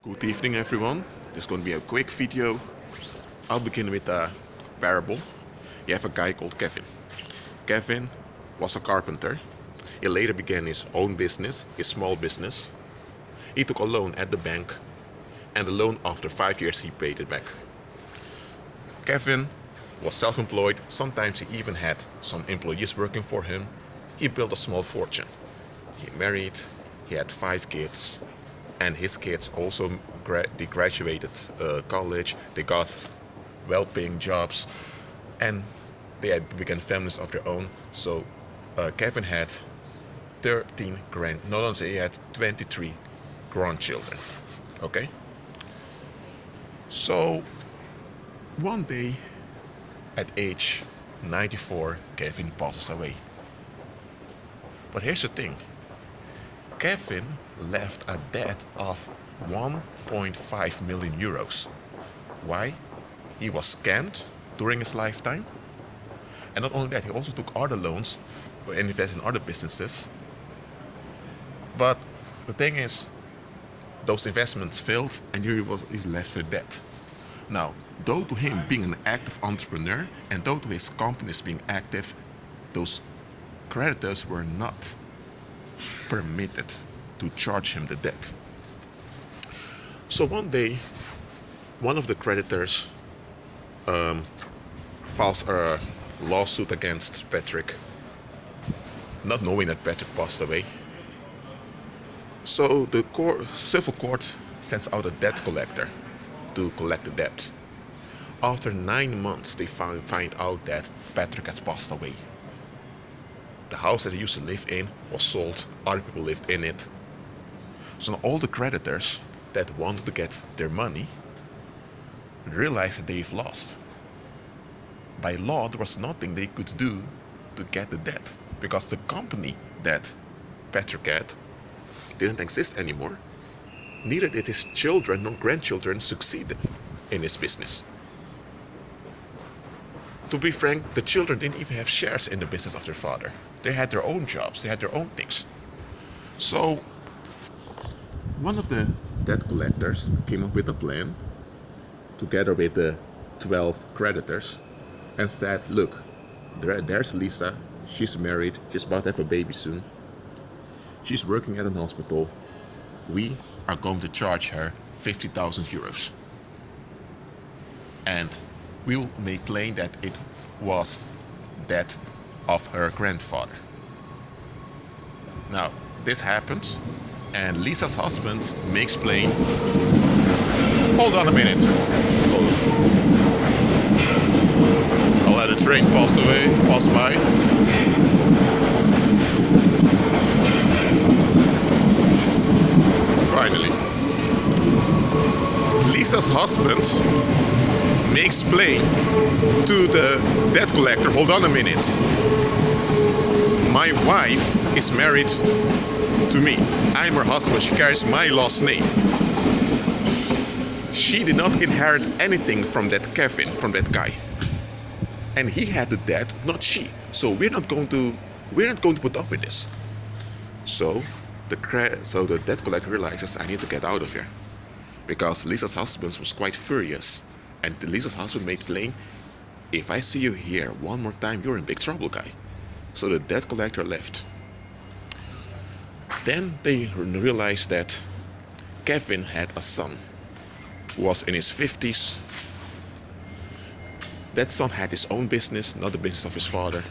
Good evening, everyone. This is going to be a quick video. I'll begin with a parable. You have a guy called Kevin. Kevin was a carpenter. He later began his own business, his small business. He took a loan at the bank, and the loan after 5 years he paid it back. Kevin was self-employed. Sometimes he even had some employees working for him. He built a small fortune. He married, he had 5 kids. And his kids also they graduated college, they got well-paying jobs, and they had began families of their own. So Kevin had 13 he had 23 grandchildren. Okay. So one day, at age 94, Kevin passes away. But here's the thing. Kevin left a debt of 1.5 million euros. Why? He was scammed during his lifetime. And not only that, he also took other loans and invested in other businesses. But the thing is, those investments failed and he's left with debt. Now, though to him being an active entrepreneur and though to his companies being active, those creditors were not permitted to charge him the debt. So one day, one of the creditors files a lawsuit against Patrick, not knowing that Patrick passed away. So the civil court sends out a debt collector to collect the debt. After 9 months, they find out that Patrick has passed away. The house that he used to live in was sold, other people lived in it. So now all the creditors that wanted to get their money realized that they've lost. By law, there was nothing they could do to get the debt because the company that Patrick had didn't exist anymore. Neither did his children nor grandchildren succeed in his business. To be frank, the children didn't even have shares in the business of their father. They had their own jobs, they had their own things. So, one of the debt collectors came up with a plan, together with the 12 creditors, and said, look, there's Lisa, she's married, she's about to have a baby soon. She's working at an hospital. We are going to charge her 50,000 euros. And we will make plain that it was that of her grandfather. Now, this happens, and Lisa's husband makes plain. Hold on a minute. I'll let the train pass by. Finally, Lisa's husband makes plain to the debt collector, hold on a minute. My wife is married to me. I'm her husband. She carries my last name. She did not inherit anything from that Kevin, from that guy. And he had the debt, not she. So we're not going to put up with this. So the debt collector realizes, I need to get out of here. Because Lisa's husband was quite furious. And Lisa's husband made plain, if I see you here one more time, you're in big trouble, guy. So the debt collector left. Then they realized that Kevin had a son who was in his 50s. That son had his own business, not the business of his father.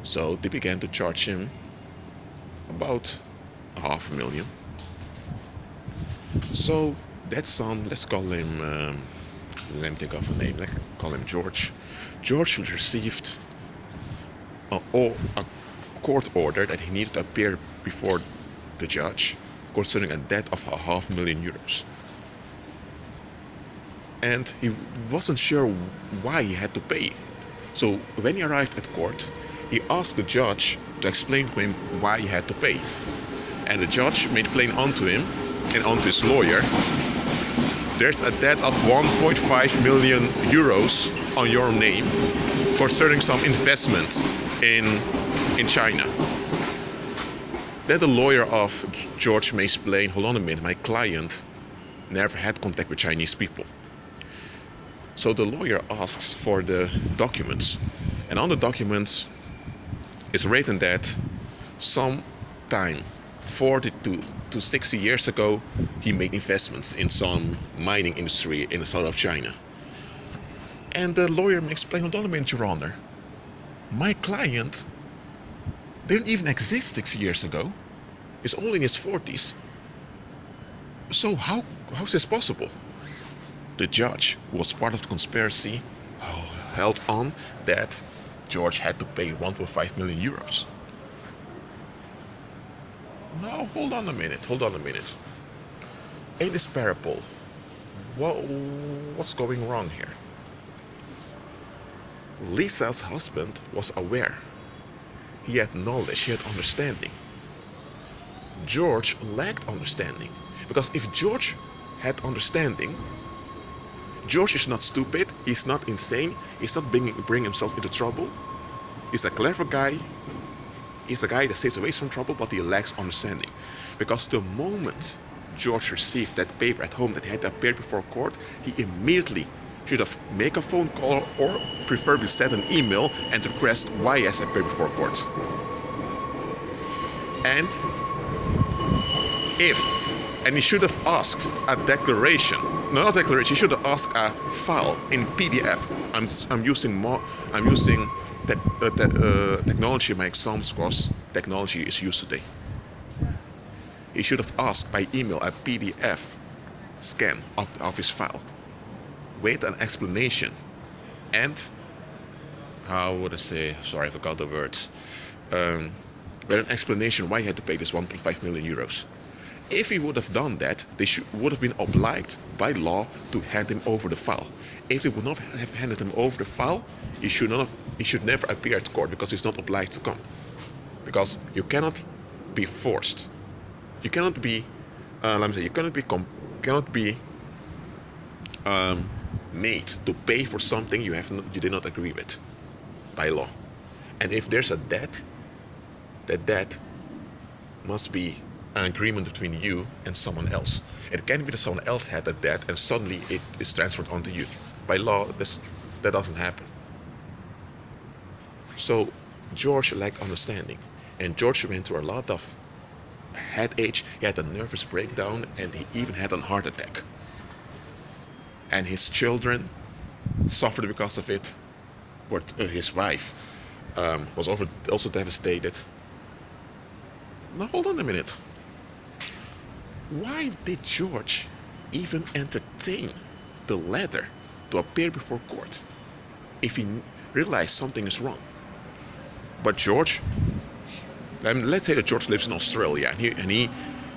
So they began to charge him about 500,000. So that son, let's call him, let me think of a name, let's call him George. George received a court order that he needed to appear before the judge concerning a debt of 500,000 euros. And he wasn't sure why he had to pay. So when he arrived at court, he asked the judge to explain to him why he had to pay. And the judge made plain unto him and unto his lawyer, there's a debt of 1.5 million euros on your name concerning some investment in China. Then the lawyer of George may explain, hold on a minute, my client never had contact with Chinese people. So the lawyer asks for the documents, and on the documents it's written that sometime 40 to 60 years ago he made investments in some mining industry in the south of China. And the lawyer may explain, hold on a minute, Your Honor, my client didn't even exist 6 years ago. He's only in his 40s. So how's this possible? The judge, who was part of the conspiracy, held on that George had to pay 1.5 million euros. Now, hold on a minute. In this parable, what's going wrong here? Lisa's husband was aware. He had knowledge, he had understanding. George lacked understanding. Because if George had understanding, George is not stupid, he's not insane, he's not bringing himself into trouble. He's a clever guy. He's a guy that stays away from trouble, but he lacks understanding. Because the moment George received that paper at home that he had to appear before court, he immediately should have made a phone call or preferably send an email and request why he has appeared before court. And he should have asked a declaration. No, not declaration. He should have asked a file in PDF. I'm using technology. My examples, because technology is used today. He should have asked by email a PDF scan of his file with an explanation and how would I say? Sorry, I forgot the words. With an explanation why he had to pay this 1.5 million euros. If he would have done that, they would have been obliged by law to hand him over the file. If they would not have handed him over the file, he should never appear at court because he's not obliged to come. Because you cannot be forced. You cannot be, made to pay for something you did not agree with by law. And if there's a debt, that debt must be an agreement between you and someone else. It can be that someone else had a debt and suddenly it is transferred onto you. By law, that doesn't happen. So George lacked understanding, and George went through a lot of headache. He had a nervous breakdown, and he even had a heart attack. And his children suffered because of it. But his wife was also devastated. Now hold on a minute. Why did George even entertain the letter to appear before court if he realized something is wrong? But George, let's say that George lives in Australia and he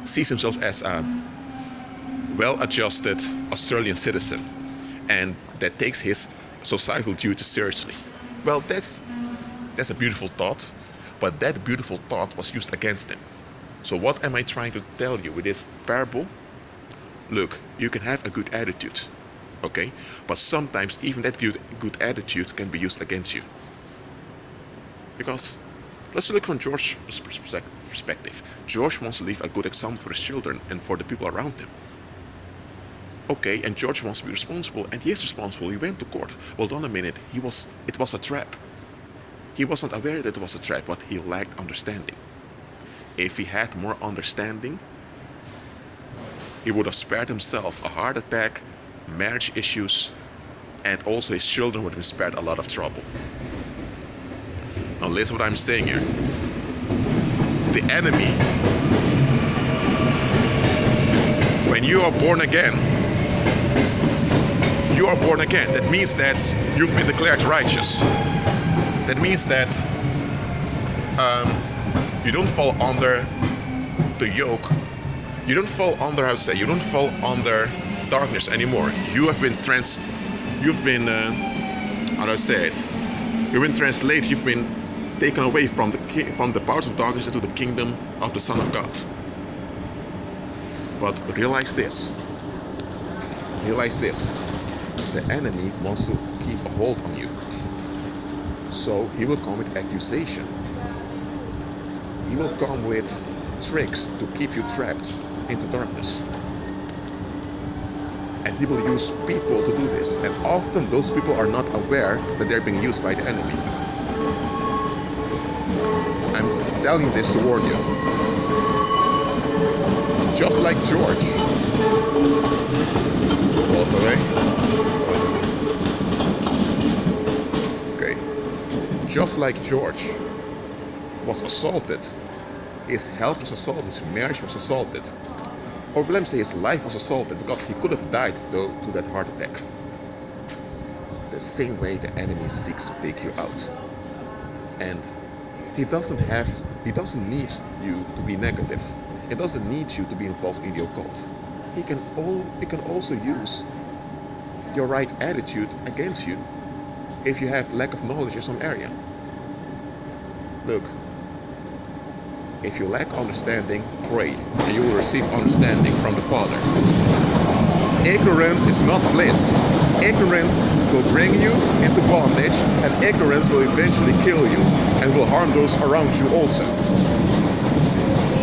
sees himself as a well-adjusted Australian citizen and that takes his societal duties seriously. Well, that's a beautiful thought, but that beautiful thought was used against him. So what am I trying to tell you with this parable? Look, you can have a good attitude, okay? But sometimes even that good attitude can be used against you. Because let's look from George's perspective. George wants to leave a good example for his children and for the people around him. Okay, and George wants to be responsible, and he is responsible. He went to court. Well, hold on a minute. It was a trap. He wasn't aware that it was a trap, but he lacked understanding. If he had more understanding, he would have spared himself a heart attack, marriage issues, and also his children would have been spared a lot of trouble. Now listen what I'm saying here. The enemy, when you are born again, you are born again. That means that you've been declared righteous. That means that you don't fall under the yoke. You don't fall under, you don't fall under darkness anymore. You've been translated. You've been taken away from the powers of darkness into the kingdom of the Son of God. But realize this. The enemy wants to keep a hold on you. So he will come with accusation. He will come with tricks to keep you trapped into darkness. And he will use people to do this. And often those people are not aware that they're being used by the enemy. I'm telling this to warn you. Just like George. Walk away. Okay. Just like George was assaulted, his health was assaulted, his marriage was assaulted. Or let me say his life was assaulted because he could have died though to that heart attack. The same way the enemy seeks to take you out. And he doesn't need you to be negative. He doesn't need you to be involved in the occult. He can also use your right attitude against you if you have lack of knowledge in some area. Look, if you lack understanding, pray, and you will receive understanding from the Father. Ignorance is not bliss. Ignorance will bring you into bondage, and ignorance will eventually kill you and will harm those around you also.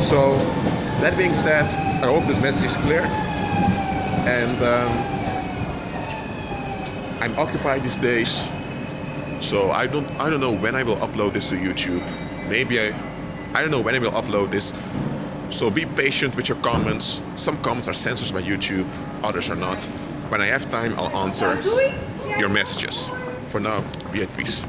So, that being said, I hope this message is clear. And I'm occupied these days, so I don't know when I will upload this to YouTube. Maybe I don't know when I will upload this. So be patient with your comments. Some comments are censored by YouTube, others are not. When I have time, I'll answer your messages. For now, be at peace.